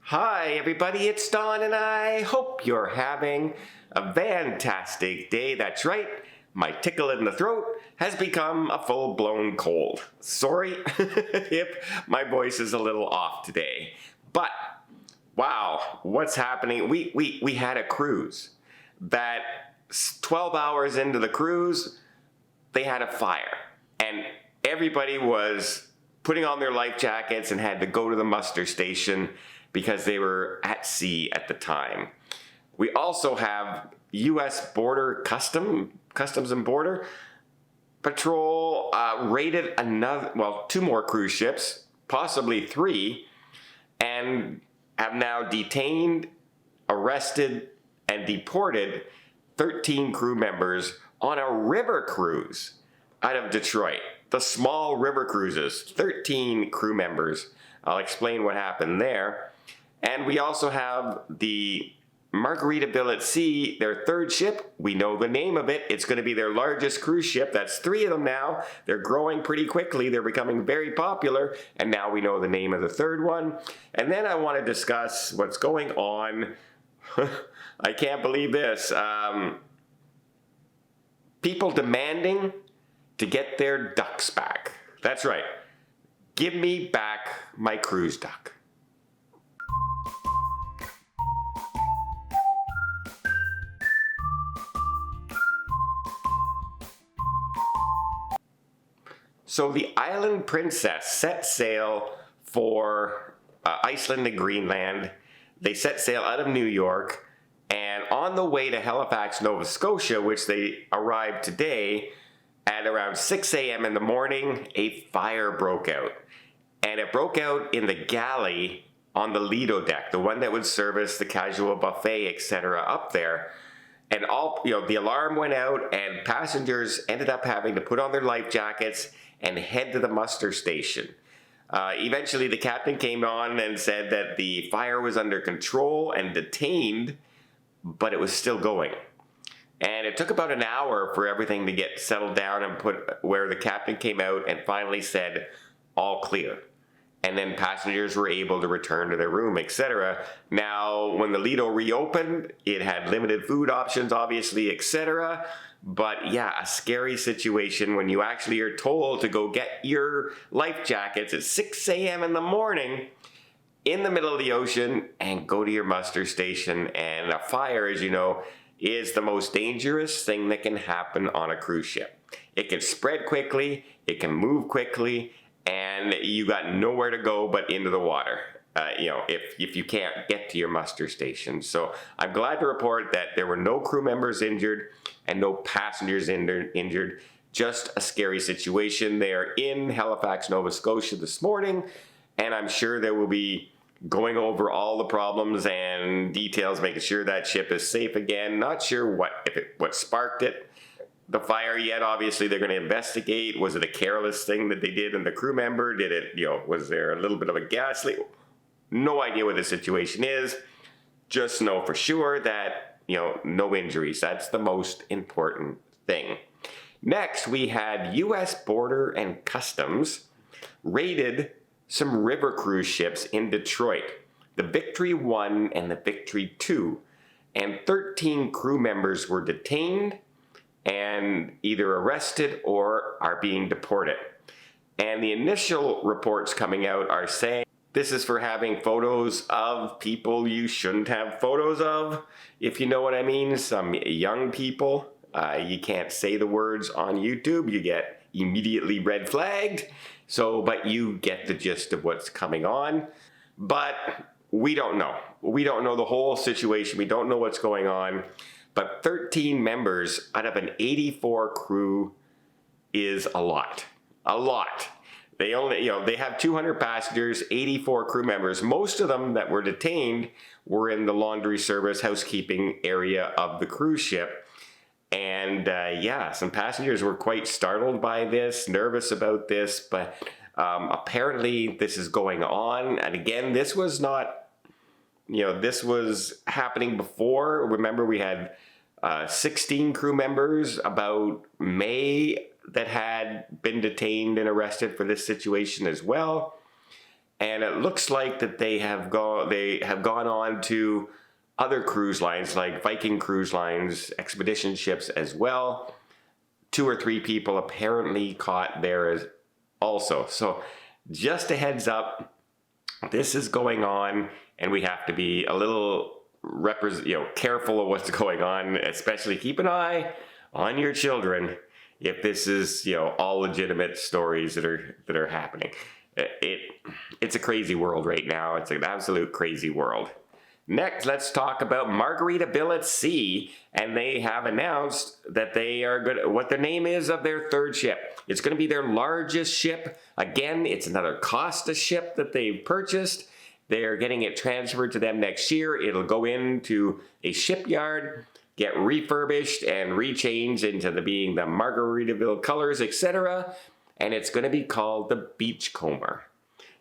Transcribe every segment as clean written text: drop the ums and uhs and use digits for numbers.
Hi everybody, it's Don and I hope you're having a fantastic day. That's right, my tickle in the throat has become a full-blown cold. Sorry if my voice is a little off today, but wow, what's happening? We had a cruise that 12 hours into the cruise, they had a fire and everybody was putting on their life jackets and had to go to the muster station because they were at sea at the time. We also have U.S. Customs and Border Patrol raided two more cruise ships, possibly three, and have now detained, arrested, and deported 13 crew members on a river cruise out of Detroit. The small river cruises, 13 crew members. I'll explain what happened there. And we also have the Margaritaville at Sea, their third ship. We know the name of it. It's going to be their largest cruise ship. That's 3 of them now. They're growing pretty quickly. They're becoming very popular. And now we know the name of the third one. And then I want to discuss what's going on. I can't believe this. People demanding to get their ducks back. That's right. Give me back my cruise duck. So the Island Princess set sail for Iceland and Greenland. They set sail out of New York, and on the way to Halifax, Nova Scotia, which they arrived today, at around 6 a.m. in the morning, a fire broke out. And it broke out in the galley on the Lido deck, the one that would service the casual buffet, etc. up there. And the alarm went out, and passengers ended up having to put on their life jackets and head to the muster station. Eventually, the captain came on and said that the fire was under control and detained, but it was still going. And it took about an hour for everything to get settled down and where the captain came out and finally said, all clear. And then passengers were able to return to their room, etc. Now, when the Lido reopened, it had limited food options, obviously, etc. But yeah, a scary situation when you actually are told to go get your life jackets at 6 a.m. in the morning in the middle of the ocean and go to your muster station. And a fire, as you know, is the most dangerous thing that can happen on a cruise ship. It can spread quickly, it can move quickly, and you got nowhere to go but into the water. If you can't get to your muster station. So I'm glad to report that there were no crew members injured and no passengers injured. Just a scary situation. They are in Halifax, Nova Scotia this morning, and I'm sure they will be going over all the problems and details, making sure that ship is safe again. Not sure what sparked it, the fire yet. Obviously, they're going to investigate. Was it a careless thing that they did and the crew member? Did it, was there a little bit of a gas leak? No idea what the situation is. Just know for sure that, no injuries. That's the most important thing. Next, we had U.S. Border and Customs raided some river cruise ships in Detroit, the Victory 1 and the Victory 2, and 13 crew members were detained and either arrested or are being deported. And the initial reports coming out are saying this is for having photos of people you shouldn't have photos of, if you know what I mean. Some young people, you can't say the words on YouTube, you get immediately red flagged. But you get the gist of what's coming on. But we don't know. We don't know the whole situation. We don't know what's going on. But 13 members out of an 84 crew is a lot. A lot. They only, they have 200 passengers, 84 crew members. Most of them that were detained were in the laundry service, housekeeping area of the cruise ship. And some passengers were quite startled by this, nervous about this, but apparently this is going on. And again, this was not, this was happening before. Remember, we had 16 crew members about May that had been detained and arrested for this situation as well. And it looks like that they have gone on to other cruise lines like Viking Cruise Lines, expedition ships as well. 2 or 3 people apparently caught there as also. So just a heads up, this is going on, and we have to be a little careful of what's going on, especially keep an eye on your children if this is, all legitimate stories that are happening. It's a crazy world right now. It's an absolute crazy world. Next, let's talk about Margaritaville at Sea, and they have announced that they are good. What the name is of their 3rd ship. It's going to be their largest ship. Again, it's another Costa ship that they've purchased. They're getting it transferred to them next year. It'll go into a shipyard, get refurbished and rechanged into being the Margaritaville colors, etc. And it's going to be called the Beachcomber.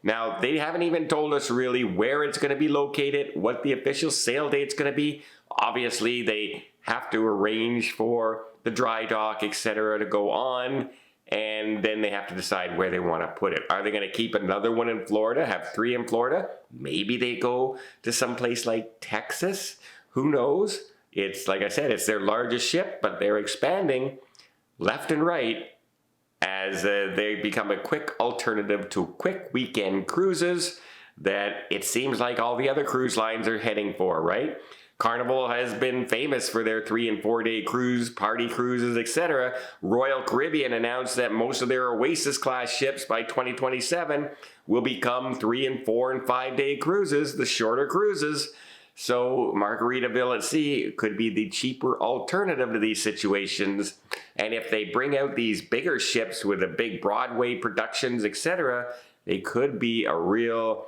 Now, they haven't even told us really where it's going to be located, what the official sail date's going to be. Obviously, they have to arrange for the dry dock, etc. to go on, and then they have to decide where they want to put it. Are they going to keep another one in Florida, have 3 in Florida? Maybe they go to some place like Texas. Who knows? It's, like I said, it's their largest ship, but they're expanding left and right as they become a quick alternative to quick weekend cruises that it seems like all the other cruise lines are heading for, right? Carnival has been famous for their 3 and 4 day cruise, party cruises, etc. Royal Caribbean announced that most of their Oasis class ships by 2027 will become 3 and 4 and 5 day cruises, the shorter cruises. So Margaritaville at Sea could be the cheaper alternative to these situations. And if they bring out these bigger ships with the big Broadway productions, etc., they could be a real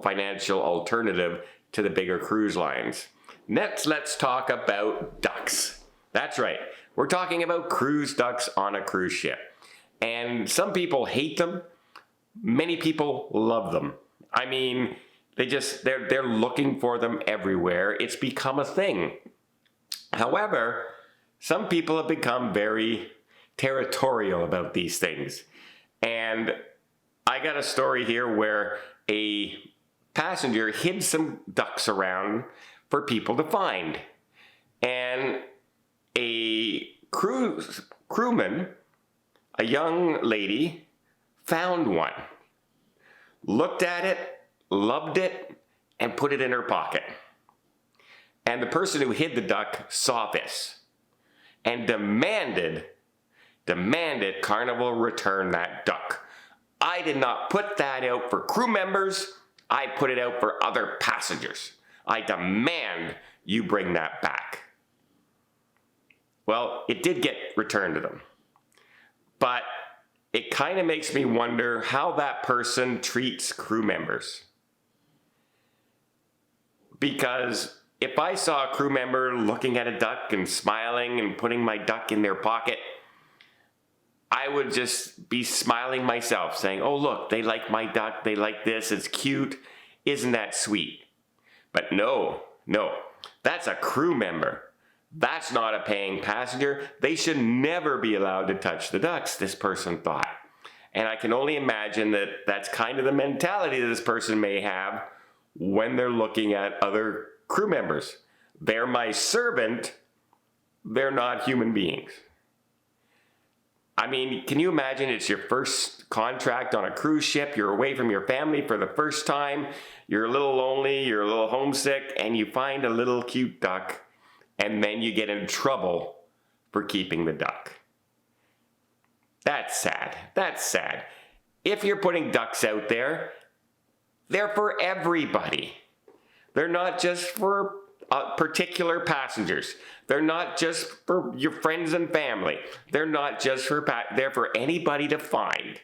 financial alternative to the bigger cruise lines. Next, let's talk about ducks. That's right. We're talking about cruise ducks on a cruise ship. And some people hate them. Many people love them. I mean, they're looking for them everywhere. It's become a thing. However, some people have become very territorial about these things. And I got a story here where a passenger hid some ducks around for people to find. And a crewman, a young lady, found one, looked at it, loved it, and put it in her pocket. And the person who hid the duck saw this and demanded Carnival return that duck. I did not put that out for crew members. I put it out for other passengers. I demand you bring that back. Well, it did get returned to them. But it kind of makes me wonder how that person treats crew members. Because if I saw a crew member looking at a duck and smiling and putting my duck in their pocket, I would just be smiling myself, saying, oh look, they like my duck, they like this, it's cute, isn't that sweet? But no, that's a crew member. That's not a paying passenger. They should never be allowed to touch the ducks, this person thought. And I can only imagine that that's kind of the mentality that this person may have when they're looking at other crew members. They're my servant, they're not human beings. I mean, can you imagine it's your first contract on a cruise ship, you're away from your family for the first time, you're a little lonely, you're a little homesick, and you find a little cute duck, and then you get in trouble for keeping the duck. That's sad. That's sad. If you're putting ducks out there, they're for everybody. They're not just for particular passengers. They're not just for your friends and family. They're not just for they're for anybody to find.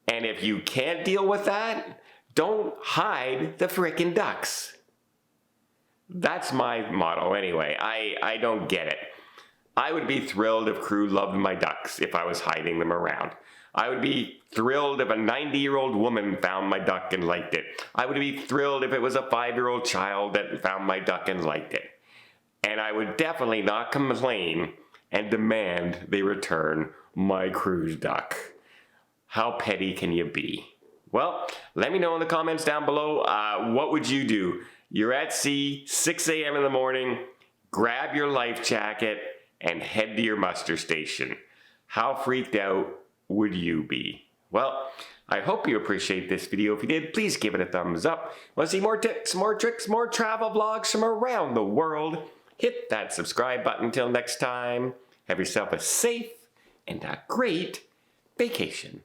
And if you can't deal with that, don't hide the frickin' ducks. That's my motto anyway. I don't get it. I would be thrilled if crew loved my ducks if I was hiding them around. I would be thrilled if a 90-year-old woman found my duck and liked it. I would be thrilled if it was a 5-year-old child that found my duck and liked it. And I would definitely not complain and demand they return my cruise duck. How petty can you be? Well, let me know in the comments down below, what would you do? You're at sea, 6 a.m. in the morning, grab your life jacket, and head to your muster station. How freaked out would you be? Well, I hope you appreciate this video. If you did, please give it a thumbs up. Want to see more tips, more tricks, more travel vlogs from around the world? Hit that subscribe button. Until next time, have yourself a safe and a great vacation.